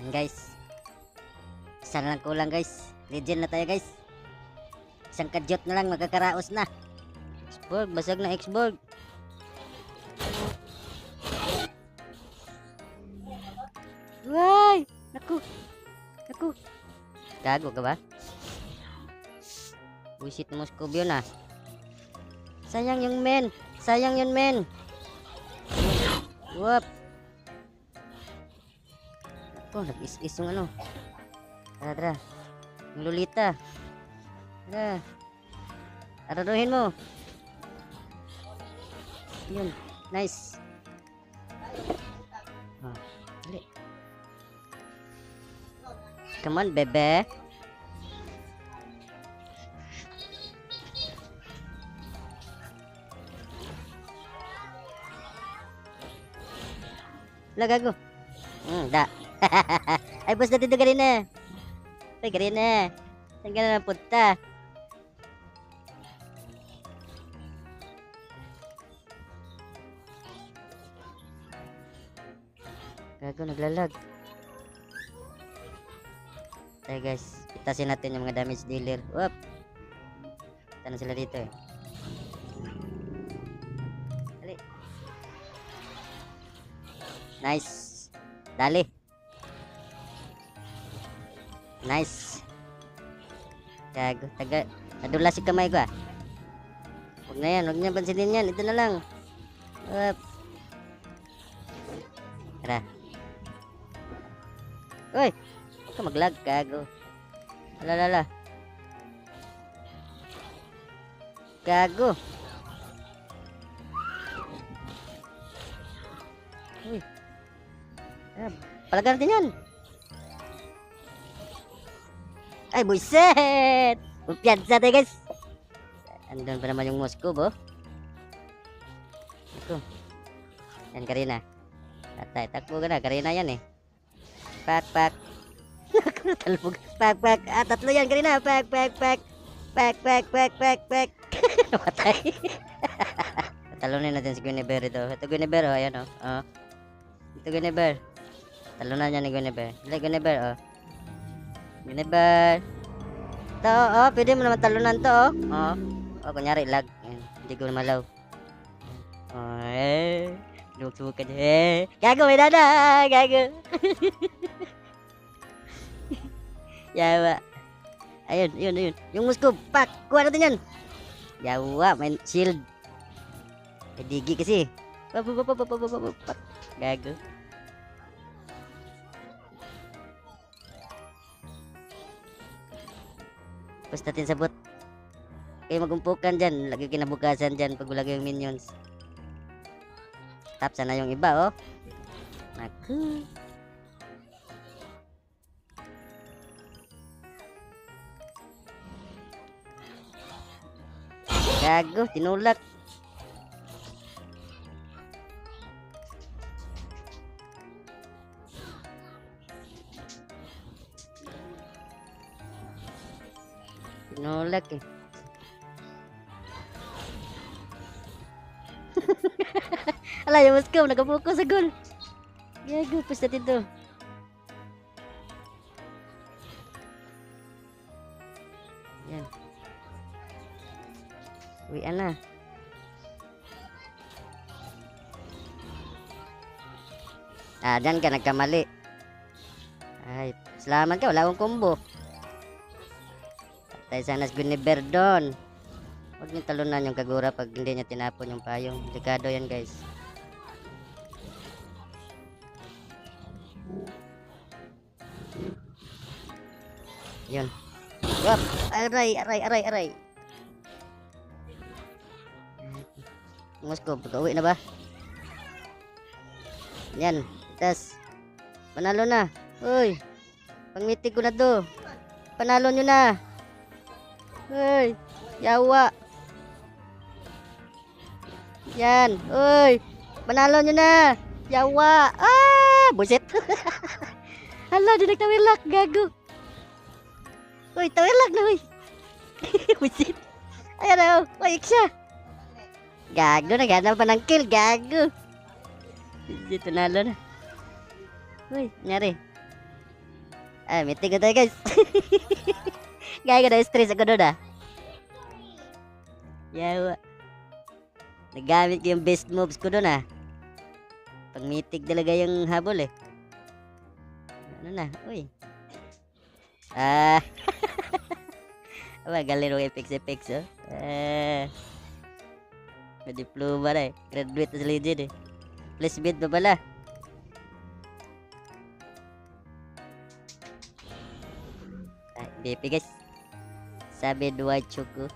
Yan guys. Isa na lang kulang guys. Legend na tayo guys. Isang kadyot na lang magkakaraos na. Xborg, basag na Xborg. Why? Naku. Naku. Gago ka ba? Buisit mo Scooby na. Sayang yung men. Sayang yun men. Whoop. Ako, nag-is-is yung ano. Tara, tara. Yung Lolita. Tara. Araruhin mo. Yun. Nice. Oh, dali. Come on, bebe. Lagago. Da. Ay, bos dito Garina. Ay, Garina. Saan ka na napunta? Gago, naglalag. Tayo guys, itasin natin yung mga damage dealer. Whoop. Ito na sila dito eh. Dali. Nice. Dali. Nice. Gago, taga. Nadula si kamay ko ah. Huwag na yan, huwag niya pansinin yan. Ito na lang. Whoop. Tara. Uy! Huwag ka mag-lag, gago. Alalala. Gago. Uy. Palagan natin yan. Ay, buset! Pupiansa tayo guys. Andun pa naman yung Moscow, bo. Ito. Yan, Karina. Tatay, takbo ka na. Karina yan eh. Pak, pak. Talbog. Pak, pak. Ah, tatlo yan, Karina. Pak, pak, pak. Pak, pak, pak, pak, pak. Namatay. Talunin natin si Guinevere ito. Ito Guinevere, oh. Ayan, oh. Oh. Ito Guinevere. Talunan niya ni Guinevere. Dali, Guinevere, oh. Guinevere. Ito, oh. Pwede mo naman talunan to, oh. Oh. Oh, kunyari, lag. Ayan. Hindi ko malaw. Oh, eh. Lumuk-sumuk aja. Eh. Gago, may dada. Gago. Yawa. Ayun, yun, yun. Yung Moscow. Pak. Kuha natin yan. Yawa, main shield. Digi kasi. Pak. Gago. Tapos natin sabot. Kayo magumpukan dyan. Lagi kinabukasan dyan pag wala yung minions. Tap sana yung iba, oh. Naku. Gago, tinulak. Tinulak eh. Ala, yung Moscow, nakapokus sa goal. Gago, push natin to. Yan. Uwian na. Ah, dyan ka nagkamali. Ay, salamat ka, wala akong combo. Patay sana si Guinevere doon. Huwag niyo talunan yung Kagura pag hindi niya tinapon yung payong. Delikado yan guys. Yun. Wap! Aray, aray, aray, aray. Moscow, pag-uwi na ba? Yan, tas. Panalo na. Uy, pangmitig ko na to. Panalo nyo na. Uy, yawa. Yan, uy, panalo nyo na. Yawa. Ah, buset. Hala, di nagtawilak, gago. Uy, tawilak na, uy. Buset. Ayan na, uy, siya. Gago, naghanap pa ng kill, gago. Dito nalo na. Uy, nyari. Meeting ko tayo guys. Gaya ko na stress ako doon Yawa. Nagamit ko yung best moves ko doon Pang mitig talaga yung habol Ano na, uy. Galing ng effects May diploma na Graduate na sa legend Plus bid pa pala. BP guys. Sabi dua cukup.